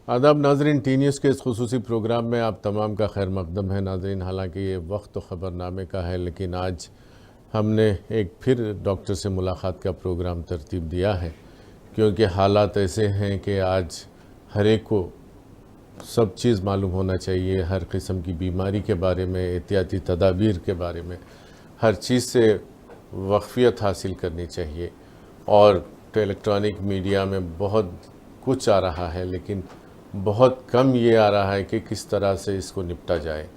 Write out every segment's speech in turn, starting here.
आदाब नाजरीन, T news के इस खुसूसी प्रोग्राम में आप तमाम का खैर मकदम है। नाजरीन, हालांकि ये वक्त तो ख़बरनामे का है, लेकिन आज हमने एक फिर डॉक्टर से मुलाकात का प्रोग्राम तरतीब दिया है, क्योंकि हालात ऐसे हैं कि आज हर एक को सब चीज़ मालूम होना चाहिए। हर किस्म की बीमारी के बारे में, एहतियाती तदाबीर के बारे में, हर चीज़ से वाक़फ़ियत हासिल करनी चाहिए। और इलेक्ट्रॉनिक मीडिया में बहुत कुछ आ रहा है, लेकिन बहुत कम ये आ रहा है कि किस तरह से इसको निपटा जाए।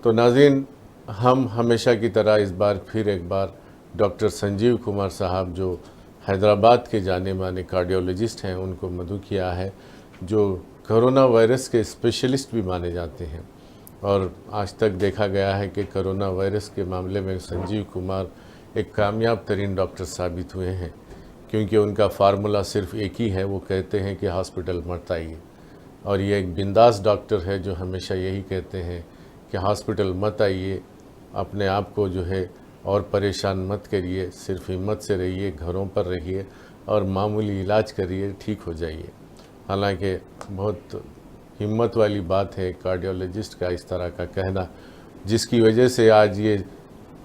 तो नाज़रीन, हम हमेशा की तरह इस बार फिर एक बार डॉक्टर संजीव कुमार साहब, जो हैदराबाद के जाने माने कार्डियोलॉजिस्ट हैं, उनको मदऊ किया है, जो कोरोना वायरस के स्पेशलिस्ट भी माने जाते हैं। और आज तक देखा गया है कि कोरोना वायरस के मामले में संजीव कुमार एक कामयाब तरीन डॉक्टर साबित हुए हैं, क्योंकि उनका फार्मूला सिर्फ एक ही है। वो कहते हैं कि हॉस्पिटल मत आइए। और ये एक बिंदास डॉक्टर है जो हमेशा यही कहते हैं कि हॉस्पिटल मत आइए, अपने आप को जो है और परेशान मत करिए, सिर्फ हिम्मत से रहिए, घरों पर रहिए और मामूली इलाज करिए, ठीक हो जाइए। हालांकि बहुत हिम्मत वाली बात है कार्डियोलॉजिस्ट का इस तरह का कहना, जिसकी वजह से आज ये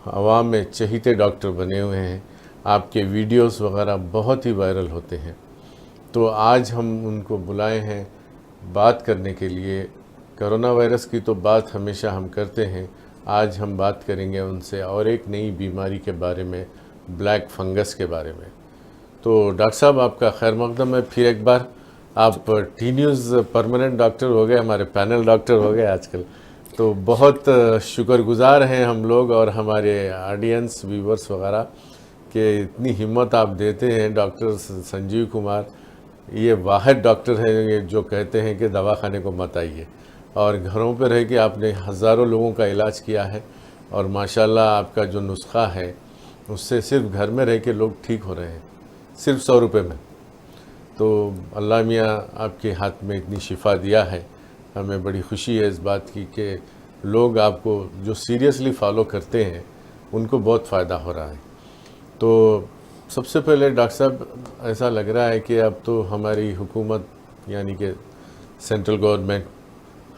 आवाम में चहीते डॉक्टर बने हुए हैं। आपके वीडियोस वगैरह बहुत ही वायरल होते हैं। तो आज हम उनको बुलाए हैं बात करने के लिए। कोरोना वायरस की तो बात हमेशा हम करते हैं, आज हम बात करेंगे उनसे और एक नई बीमारी के बारे में, ब्लैक फंगस के बारे में। तो डॉक्टर साहब, आपका खैर मकदम है फिर एक बार। आप टी न्यूज़ परमानेंट डॉक्टर हो गए, हमारे पैनल डॉक्टर हो गए आजकल। तो बहुत शुक्रगुजार हैं हम लोग और हमारे ऑडियंस, व्यूवर्स वगैरह, कि इतनी हिम्मत आप देते हैं। डॉक्टर संजीव कुमार ये वाहिद डॉक्टर हैं जो कहते हैं कि दवाखाने को मत आइए, और घरों पर रह के आपने हज़ारों लोगों का इलाज किया है। और माशाल्लाह आपका जो नुस्खा है उससे सिर्फ घर में रह के लोग ठीक हो रहे हैं, सिर्फ 100 रुपये में। तो अल्लाह मियाँ आपके हाथ में इतनी शिफा दिया है, हमें बड़ी खुशी है इस बात की कि लोग आपको जो सीरियसली फॉलो करते हैं उनको बहुत फ़ायदा हो रहा है। तो सबसे पहले डॉक्टर साहब, ऐसा लग रहा है कि अब तो हमारी हुकूमत यानी कि सेंट्रल गवर्नमेंट,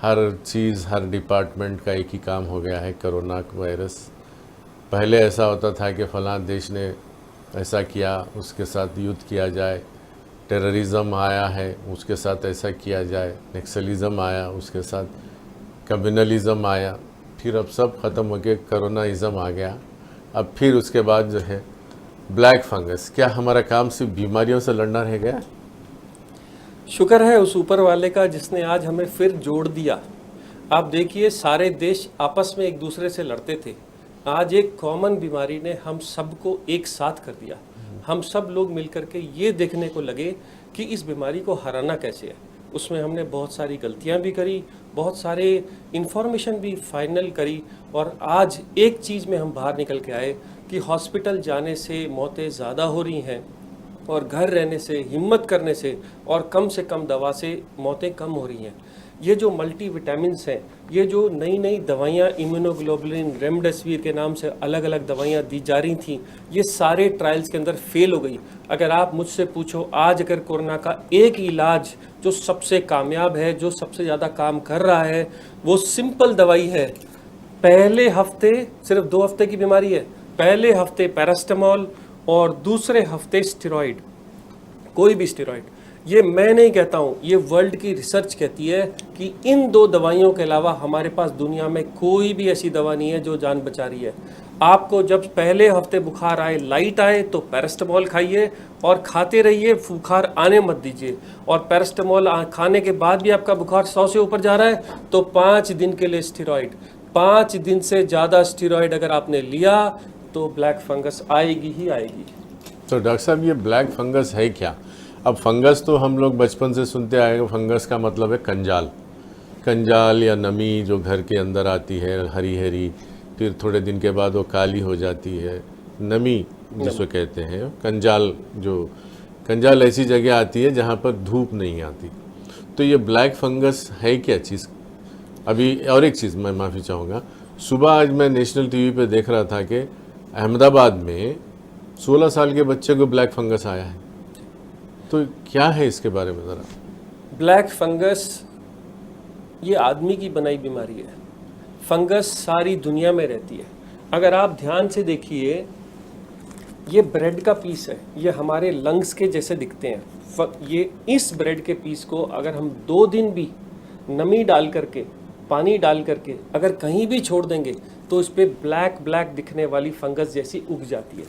हर चीज़, हर डिपार्टमेंट का एक ही काम हो गया है, कोरोना वायरस। पहले ऐसा होता था कि फ़लाँ देश ने ऐसा किया, उसके साथ युद्ध किया जाए, टेररिज़म आया है उसके साथ ऐसा किया जाए, नक्सलिज़म आया, उसके साथ कम्युनलिज़म आया, फिर अब सब ख़त्म हो के कोरोनाइज़म आ गया। अब फिर उसके बाद जो है ब्लैक फंगस। क्या हमारा काम सिर्फ बीमारियों से लड़ना रह गया? शुक्र है उस ऊपर वाले का जिसने आज हमें फिर जोड़ दिया। आप देखिए, सारे देश आपस में एक दूसरे से लड़ते थे, आज एक कॉमन बीमारी ने हम सबको एक साथ कर दिया। हम सब लोग मिलकर के ये देखने को लगे कि इस बीमारी को हराना कैसे है। उसमें हमने बहुत सारी गलतियां भी करी, बहुत सारे इन्फॉर्मेशन भी फाइनल करी, और आज एक चीज़ में हम बाहर निकल के आए कि हॉस्पिटल जाने से मौतें ज़्यादा हो रही हैं और घर रहने से, हिम्मत करने से और कम से कम दवा से मौतें कम हो रही हैं। ये जो मल्टी विटामिन्स हैं, ये जो नई नई दवाइयाँ, इम्यूनोग्लोबुलिन, रेमडेसिविर के नाम से अलग अलग दवाइयाँ दी जा रही थीं, ये सारे ट्रायल्स के अंदर फेल हो गई। अगर आप मुझसे पूछो आज अगर कोरोना का एक इलाज जो सबसे कामयाब है, जो सबसे ज़्यादा काम कर रहा है, वो सिंपल दवाई है। पहले हफ्ते, सिर्फ 2 हफ्ते की बीमारी है, पहले हफ्ते पैरास्टामोल और दूसरे हफ्ते स्टेरॉइड, कोई भी स्टेरॉइड। ये मैं नहीं कहता हूँ, ये वर्ल्ड की रिसर्च कहती है कि इन 2 दवाइयों के अलावा हमारे पास दुनिया में कोई भी ऐसी दवा नहीं है जो जान बचा रही है। आपको जब पहले हफ्ते बुखार आए, लाइट आए, तो पैरास्टामोल खाइए और खाते रहिए, बुखार आने मत दीजिए। और पैरास्टामोल खाने के बाद भी आपका बुखार 100 से ऊपर जा रहा है तो 5 दिन के लिए स्टेरॉइड। 5 दिन से ज़्यादा स्टेरॉइड अगर आपने लिया तो ब्लैक फंगस आएगी ही आएगी। तो डॉक्टर साहब, ये ब्लैक फंगस है क्या? अब फंगस तो हम लोग बचपन से सुनते आए हैं, फंगस का मतलब है कंजाल। कंजाल या नमी जो घर के अंदर आती है, हरी हरी, फिर थोड़े दिन के बाद वो काली हो जाती है, नमी जिसको कहते हैं। कंजाल ऐसी जगह आती है जहाँ पर धूप नहीं आती। तो ये ब्लैक फंगस है क्या चीज़? अभी और एक चीज़ मैं माफ़ी चाहूँगा, सुबह आज मैं नेशनल टीवी पे देख रहा था कि अहमदाबाद में 16 साल के बच्चे को ब्लैक फंगस आया है। तो क्या है इसके बारे में ज़रा? ब्लैक फंगस ये आदमी की बनाई बीमारी है। फंगस सारी दुनिया में रहती है। अगर आप ध्यान से देखिए, ये ब्रेड का पीस है, ये हमारे लंग्स के जैसे दिखते हैं। ये इस ब्रेड के पीस को अगर हम 2 दिन भी नमी डाल करके, पानी डाल करके अगर कहीं भी छोड़ देंगे तो इस पर ब्लैक ब्लैक दिखने वाली फंगस जैसी उग जाती है।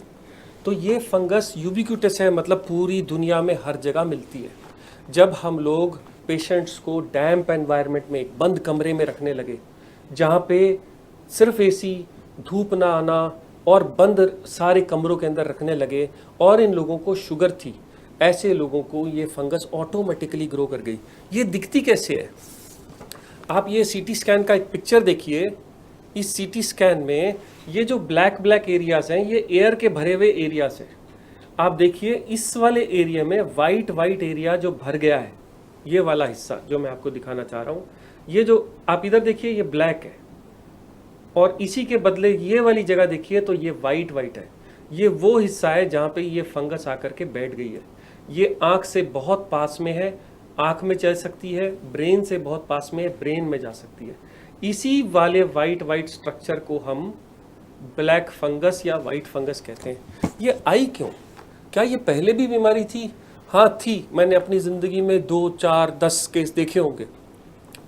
तो ये फंगस यूबिक्यूटस है, मतलब पूरी दुनिया में हर जगह मिलती है। जब हम लोग पेशेंट्स को डैम्प एनवायरनमेंट में एक बंद कमरे में रखने लगे, जहाँ पे सिर्फ एसी, धूप ना आना और बंद सारे कमरों के अंदर रखने लगे, और इन लोगों को शुगर थी, ऐसे लोगों को ये फंगस ऑटोमेटिकली ग्रो कर गई। ये दिखती कैसे है? आप ये सीटी स्कैन का एक पिक्चर देखिए। इस सीटी स्कैन में ये जो ब्लैक ब्लैक एरियाज हैं, ये एयर के भरे हुए एरियाज हैं। आप देखिए इस वाले एरिया में वाइट वाइट एरिया जो भर गया है, ये वाला हिस्सा जो मैं आपको दिखाना चाह रहा हूँ, ये जो आप इधर देखिए ये ब्लैक है, और इसी के बदले ये वाली जगह देखिए तो ये वाइट वाइट है। ये वो हिस्सा है जहाँ पे ये फंगस आकर के बैठ गई है। ये आँख से बहुत पास में है, आँख में चल सकती है, ब्रेन से बहुत पास में है, ब्रेन में जा सकती है। इसी वाले वाइट वाइट स्ट्रक्चर को हम ब्लैक फंगस या वाइट फंगस कहते हैं। ये आई क्यों? क्या ये पहले भी बीमारी थी? हाँ थी। मैंने अपनी ज़िंदगी में 2, 4, 10 केस देखे होंगे,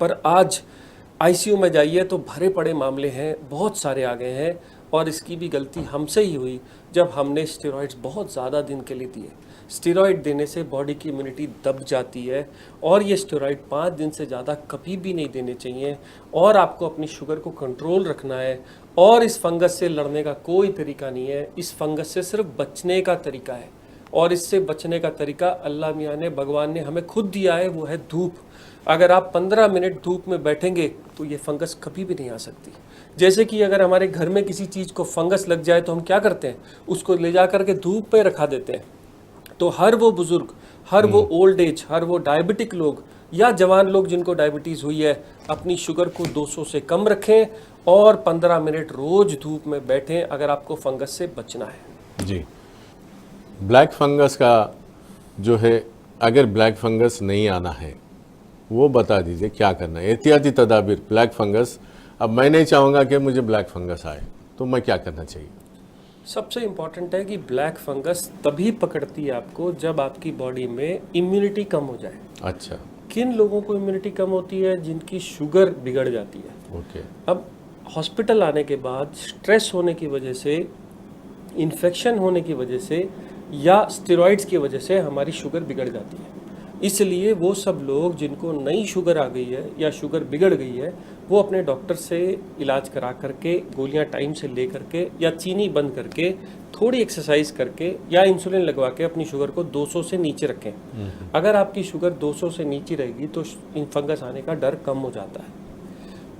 पर आज आईसीयू में जाइए तो भरे पड़े मामले हैं, बहुत सारे आ गए हैं। और इसकी भी गलती हमसे ही हुई जब हमने स्टेरॉइड्स बहुत ज़्यादा दिन के लिए दिए। स्टेरॉइड देने से बॉडी की इम्यूनिटी दब जाती है, और ये स्टेरॉइड 5 दिन से ज़्यादा कभी भी नहीं देने चाहिए। और आपको अपनी शुगर को कंट्रोल रखना है, और इस फंगस से लड़ने का कोई तरीका नहीं है। इस फंगस से सिर्फ बचने का तरीका है, और इससे बचने का तरीका अल्लाह मियाँ ने, भगवान ने हमें खुद दिया है, वो है धूप। अगर आप 15 मिनट धूप में बैठेंगे तो ये फंगस कभी भी नहीं आ सकती। जैसे कि अगर हमारे घर में किसी चीज़ को फंगस लग जाए तो हम क्या करते हैं? उसको ले जा करके धूप पे रखा देते हैं। तो हर वो बुजुर्ग, हर वो ओल्ड एज, हर वो डायबिटिक लोग या जवान लोग जिनको डायबिटीज़ हुई है, अपनी शुगर को 200 से कम रखें और 15 मिनट रोज़ धूप में बैठें अगर आपको फंगस से बचना है। जी, ब्लैक फंगस का जो है, अगर ब्लैक फंगस नहीं आना है वो बता दीजिए क्या करना है, एहतियाती तदाबीर। ब्लैक फंगस, अब मैं नहीं चाहूँगा कि मुझे ब्लैक फंगस आए, तो मैं क्या करना चाहिए? सबसे इम्पॉर्टेंट है कि ब्लैक फंगस तभी पकड़ती है आपको जब आपकी बॉडी में इम्यूनिटी कम हो जाए। अच्छा, किन लोगों को इम्यूनिटी कम होती है? जिनकी शुगर बिगड़ जाती है। ओके। अब हॉस्पिटल आने के बाद स्ट्रेस होने की वजह से, इन्फेक्शन होने की वजह से, या स्टेरॉइड्स की वजह से हमारी शुगर बिगड़ जाती है। इसलिए वो सब लोग जिनको नई शुगर आ गई है या शुगर बिगड़ गई है, वो अपने डॉक्टर से इलाज करा करके, गोलियां टाइम से ले करके, या चीनी बंद करके, थोड़ी एक्सरसाइज करके, या इंसुलिन लगवा के अपनी शुगर को 200 से नीचे रखें। अगर आपकी शुगर 200 से नीचे रहेगी तो फंगस आने का डर कम हो जाता है।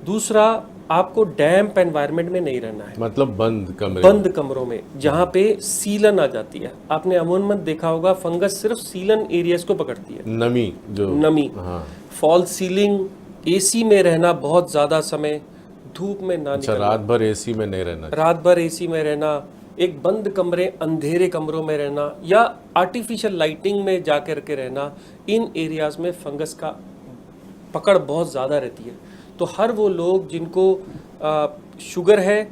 दूसरा, आपको डैम्प एनवायरनमेंट में नहीं रहना है, मतलब बंद कमरों में जहाँ पे सीलन आ जाती है। आपने अमूमन देखा होगा फंगस सिर्फ सीलन एरियाज को पकड़ती है, नमी। हाँ। फॉल सीलिंग, एसी में रहना बहुत ज़्यादा समय, धूप में ना अच्छा, निकलना, रात भर एसी में नहीं रहना, रात भर एसी में रहना, एक बंद कमरे, अंधेरे कमरों में रहना, या आर्टिफिशियल लाइटिंग में जा कर के रहना, इन एरियाज में फंगस का पकड़ बहुत ज़्यादा रहती है। तो हर वो लोग जिनको शुगर है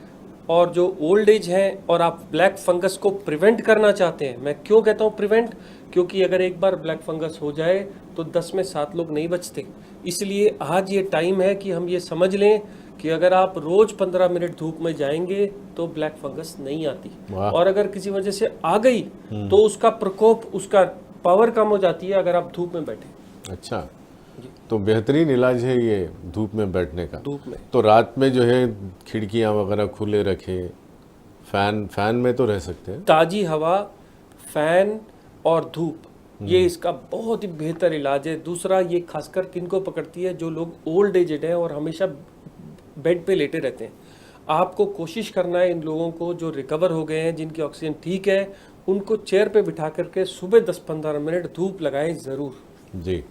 और जो ओल्ड एज हैं, और आप ब्लैक फंगस को प्रिवेंट करना चाहते हैं, मैं क्यों कहता हूँ प्रिवेंट, क्योंकि अगर एक बार ब्लैक फंगस हो जाए तो 10 में 7 लोग नहीं बचते। इसलिए आज ये टाइम है कि हम ये समझ लें कि अगर आप रोज़ 15 मिनट धूप में जाएंगे तो ब्लैक फंगस नहीं आती, और अगर किसी वजह से आ गई तो उसका प्रकोप, उसका पावर कम हो जाती है अगर आप धूप में बैठे। अच्छा, तो बेहतरीन इलाज है ये धूप में बैठने का। धूप में तो रात में जो है खिड़कियां वगैरह खुले रखें, फैन में तो रह सकते हैं। ताज़ी हवा, फैन और धूप, ये इसका बहुत ही बेहतर इलाज है। दूसरा, ये खासकर किनको पकड़ती है? जो लोग ओल्ड एजेड हैं और हमेशा बेड पे लेटे रहते हैं। आपको कोशिश करना है इन लोगों को जो रिकवर हो गए हैं, जिनकी ऑक्सीजन ठीक है, उनको चेयर पे बिठा करके सुबह 10-15 मिनट धूप लगाएं ज़रूर। जी,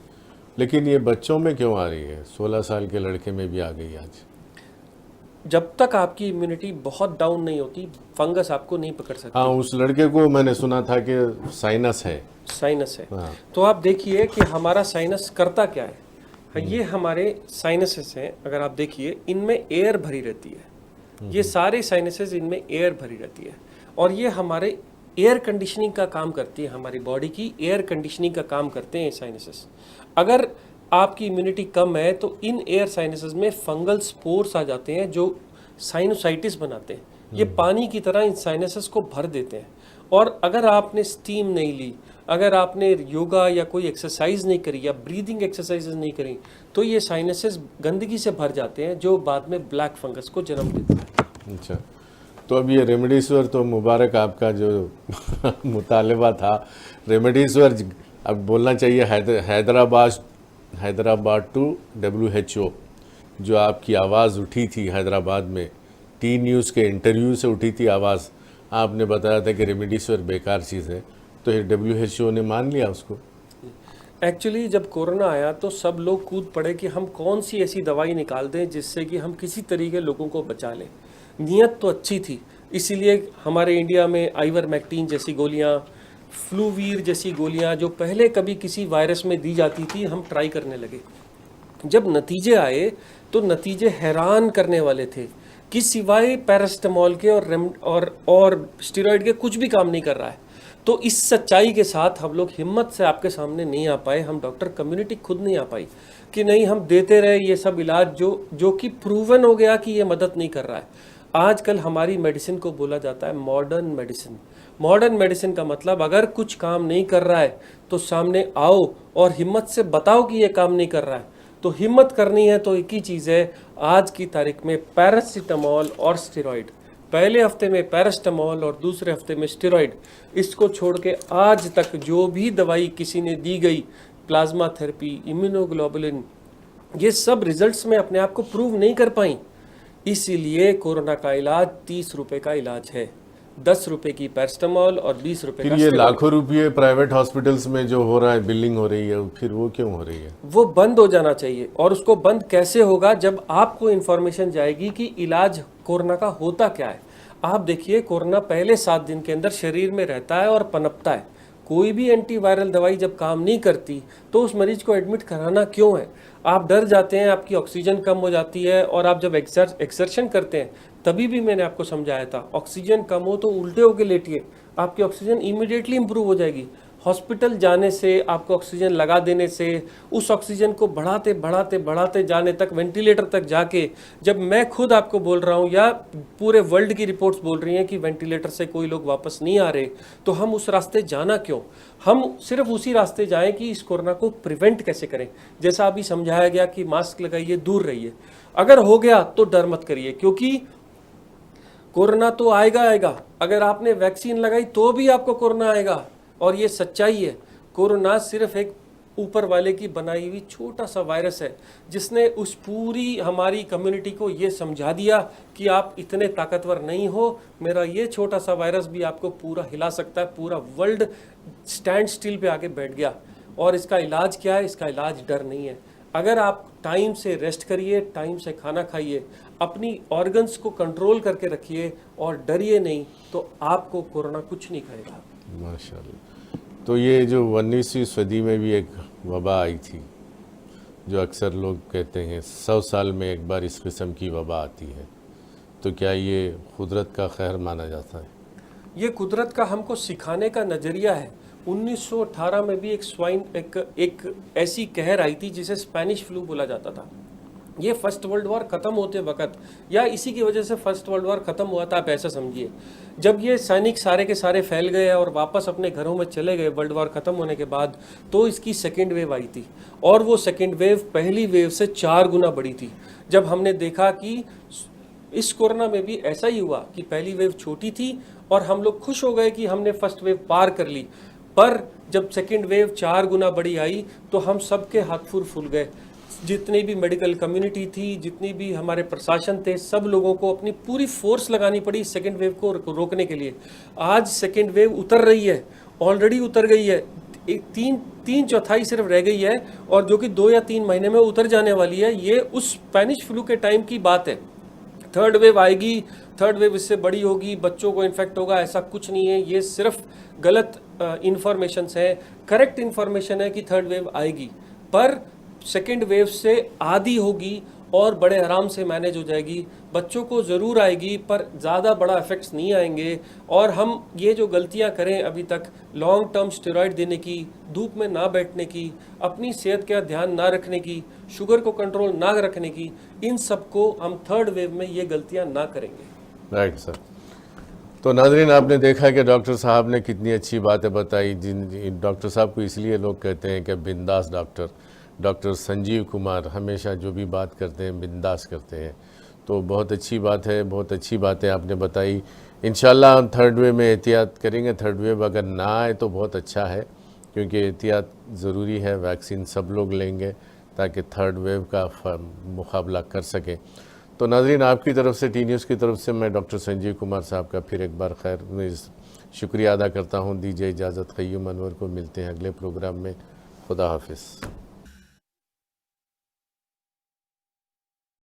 लेकिन ये बच्चों में क्यों आ रही है? 16 साल के लड़के में भी आ गई आज। जब तक आपकी इम्यूनिटी बहुत डाउन नहीं होती, फंगस आपको नहीं पकड़ सकती। हाँ, उस लड़के को मैंने सुना था कि साइनस है। साइनस है। हाँ। तो आप देखिए कि हमारा साइनस करता क्या है। ये हमारे साइनसेस हैं, अगर आप देखिए इनमें एयर भरी रहती है। ये सारे साइनसेस, इनमें एयर भरी रहती है और ये हमारे एयर कंडीशनिंग का काम करती है। हमारी बॉडी की एयर कंडीशनिंग का काम करते हैं ये साइनसेस। अगर आपकी इम्यूनिटी कम है तो इन एयर साइनसेस में फंगल स्पोर्स आ जाते हैं जो साइनोसाइटिस बनाते हैं। ये पानी की तरह इन साइनसेस को भर देते हैं। और अगर आपने स्टीम नहीं ली, अगर आपने योगा या कोई एक्सरसाइज नहीं करी या ब्रीदिंग एक्सरसाइजेज नहीं करी, तो ये साइनसेस गंदगी से भर जाते हैं जो बाद में ब्लैक फंगस को जन्म देते हैं। अच्छा, तो अब ये रेमडीसिविर तो मुबारक आपका जो मुतालबा था, रेमडीसिविर अब बोलना चाहिए हैदराबाद टू WHO, जो आपकी आवाज़ उठी थी हैदराबाद में, टी न्यूज़ के इंटरव्यू से उठी थी आवाज़। आपने बताया था कि रेमडीसिविर बेकार चीज़ है, तो ये WHO ने मान लिया उसको। एक्चुअली जब कोरोना आया तो सब लोग कूद पड़े कि हम कौन सी ऐसी दवाई निकाल दें जिससे कि हम किसी तरीके लोगों को बचा लें। नीयत तो अच्छी थी, इसीलिए हमारे इंडिया में आइवरमेक्टिन जैसी गोलियां, फ्लूवीर जैसी गोलियां जो पहले कभी किसी वायरस में दी जाती थी, हम ट्राई करने लगे। जब नतीजे आए तो नतीजे हैरान करने वाले थे कि सिवाय पैरास्टामोल के और स्टेरॉइड के कुछ भी काम नहीं कर रहा है। तो इस सच्चाई के साथ हम लोग हिम्मत से आपके सामने नहीं आ पाए, हम डॉक्टर कम्युनिटी खुद नहीं आ पाई कि नहीं हम देते रहे ये सब इलाज जो कि प्रूवन हो गया कि ये मदद नहीं कर रहा है। आजकल हमारी मेडिसिन को बोला जाता है मॉडर्न मेडिसिन। मॉडर्न मेडिसिन का मतलब अगर कुछ काम नहीं कर रहा है तो सामने आओ और हिम्मत से बताओ कि ये काम नहीं कर रहा है। तो हिम्मत करनी है तो एक ही चीज़ है, आज की तारीख में पैरासीटामोल और स्टेरॉइड। पहले हफ्ते में पैरास्टामोल और दूसरे हफ्ते में स्टेरॉइड। इसको छोड़ के आज तक जो भी दवाई किसी ने दी गई, प्लाज्मा थेरेपी, इम्यूनोग्लोबुलिन, ये सब रिजल्ट्स में अपने आप को प्रूव नहीं कर पाई। इसीलिए कोरोना का इलाज 30 रुपए का इलाज है, 10 रुपए की पैरास्टामोल और 20 रुपए फिर का ये स्टेरॉइड। लाखों रुपये प्राइवेट हॉस्पिटल्स में जो हो रहा है, बिलिंग हो रही है, फिर वो क्यों हो रही है? वो बंद हो जाना चाहिए। और उसको बंद कैसे होगा? जब आपको इन्फॉर्मेशन जाएगी कि इलाज कोरोना का होता क्या है। आप देखिए, कोरोना पहले 7 दिन के अंदर शरीर में रहता है और पनपता है। कोई भी एंटीवायरल दवाई जब काम नहीं करती तो उस मरीज को एडमिट कराना क्यों है? आप डर जाते हैं, आपकी ऑक्सीजन कम हो जाती है। और आप जब एक्सर्शन करते हैं, तभी भी मैंने आपको समझाया था, ऑक्सीजन कम हो तो उल्टे होकर लेटिए, आपकी ऑक्सीजन इमीडिएटली इंप्रूव हो जाएगी। हॉस्पिटल जाने से, आपको ऑक्सीजन लगा देने से, उस ऑक्सीजन को बढ़ाते बढ़ाते बढ़ाते जाने तक, वेंटिलेटर तक जाके, जब मैं खुद आपको बोल रहा हूँ या पूरे वर्ल्ड की रिपोर्ट्स बोल रही हैं कि वेंटिलेटर से कोई लोग वापस नहीं आ रहे, तो हम उस रास्ते जाना क्यों? हम सिर्फ उसी रास्ते जाएं कि इस कोरोना को प्रिवेंट कैसे करें। जैसा अभी समझाया गया कि मास्क लगाइए, दूर रहिए। अगर हो गया तो डर मत करिए, क्योंकि कोरोना तो आएगा। अगर आपने वैक्सीन लगाई तो भी आपको कोरोना आएगा। और ये सच्चाई है। कोरोना सिर्फ एक ऊपर वाले की बनाई हुई छोटा सा वायरस है, जिसने उस पूरी हमारी कम्युनिटी को ये समझा दिया कि आप इतने ताकतवर नहीं हो। मेरा ये छोटा सा वायरस भी आपको पूरा हिला सकता है। पूरा वर्ल्ड स्टैंड स्टिल पे आके बैठ गया। और इसका इलाज क्या है? इसका इलाज डर नहीं है। अगर आप टाइम से रेस्ट करिए, टाइम से खाना खाइए, अपनी ऑर्गन्स को कंट्रोल करके रखिए और डरिए नहीं, तो आपको कोरोना कुछ नहीं करेगा। माशाल्लाह। तो ये जो 19वीं सदी में भी एक वबा आई थी, जो अक्सर लोग कहते हैं 100 साल में एक बार इस किस्म की वबा आती है, तो क्या ये कुदरत का खैर माना जाता है? ये कुदरत का हमको सिखाने का नज़रिया है। 1918 में भी एक ऐसी कहर आई थी जिसे स्पेनिश फ्लू बोला जाता था। ये फर्स्ट वर्ल्ड वॉर ख़त्म होते वक्त, या इसी की वजह से फर्स्ट वर्ल्ड वॉर ख़त्म हुआ था, आप ऐसा समझिए। जब ये सैनिक सारे के सारे फैल गए और वापस अपने घरों में चले गए वर्ल्ड वॉर ख़त्म होने के बाद, तो इसकी सेकेंड वेव आई थी। और वो सेकेंड वेव पहली वेव से 4 गुना बड़ी थी। जब हमने देखा कि इस कोरोना में भी ऐसा ही हुआ कि पहली वेव छोटी थी और हम लोग खुश हो गए कि हमने फर्स्ट वेव पार कर ली। पर जब सेकेंड वेव 4 गुना बड़ी आई तो हम सबके हाथ फूल गए। जितनी भी मेडिकल कम्युनिटी थी, जितनी भी हमारे प्रशासन थे, सब लोगों को अपनी पूरी फोर्स लगानी पड़ी सेकेंड वेव को रोकने के लिए। आज सेकेंड वेव उतर रही है, ऑलरेडी उतर गई है। तीन चौथाई सिर्फ रह गई है, और जो कि 2 या 3 महीने में उतर जाने वाली है। ये उस स्पेनिश फ्लू के टाइम की बात है। थर्ड वेव आएगी, थर्ड वेव इससे बड़ी होगी, बच्चों को इन्फेक्ट होगा, ऐसा कुछ नहीं है। ये सिर्फ गलत इंफॉर्मेशन है। करेक्ट इंफॉर्मेशन है कि थर्ड वेव आएगी, पर सेकेंड वेव से आधी होगी और बड़े आराम से मैनेज हो जाएगी। बच्चों को ज़रूर आएगी पर ज़्यादा बड़ा इफेक्ट्स नहीं आएंगे। और हम ये जो गलतियां करें अभी तक, लॉन्ग टर्म स्टेरॉइड देने की, धूप में ना बैठने की, अपनी सेहत का ध्यान ना रखने की, शुगर को कंट्रोल ना रखने की, इन सब को हम थर्ड वेव में ये गलतियां ना करेंगे। Right sir. तो नाज़रीन, आपने देखा कि डॉक्टर साहब ने कितनी अच्छी बातें बताई। जिन डॉक्टर साहब को इसलिए लोग कहते हैं कि बिंदास डॉक्टर, डॉक्टर संजीव कुमार हमेशा जो भी बात करते हैं बिंदास करते हैं। तो बहुत अच्छी बात है, बहुत अच्छी बातें आपने बताई। इंशाल्लाह हम थर्ड वेव में एहतियात करेंगे। थर्ड वेव अगर ना आए तो बहुत अच्छा है, क्योंकि एहतियात ज़रूरी है। वैक्सीन सब लोग लेंगे ताकि थर्ड वेव का मुकाबला कर सकें। तो नाज़रीन, आपकी तरफ से, टी न्यूज़ की तरफ से, मैं डॉक्टर संजीव कुमार साहब का फिर एक बार शुक्रिया अदा करता हूँ। दीजिए इजाज़त। क़य्यूम अनवर को मिलते हैं अगले प्रोग्राम में। खुदा हाफिज़।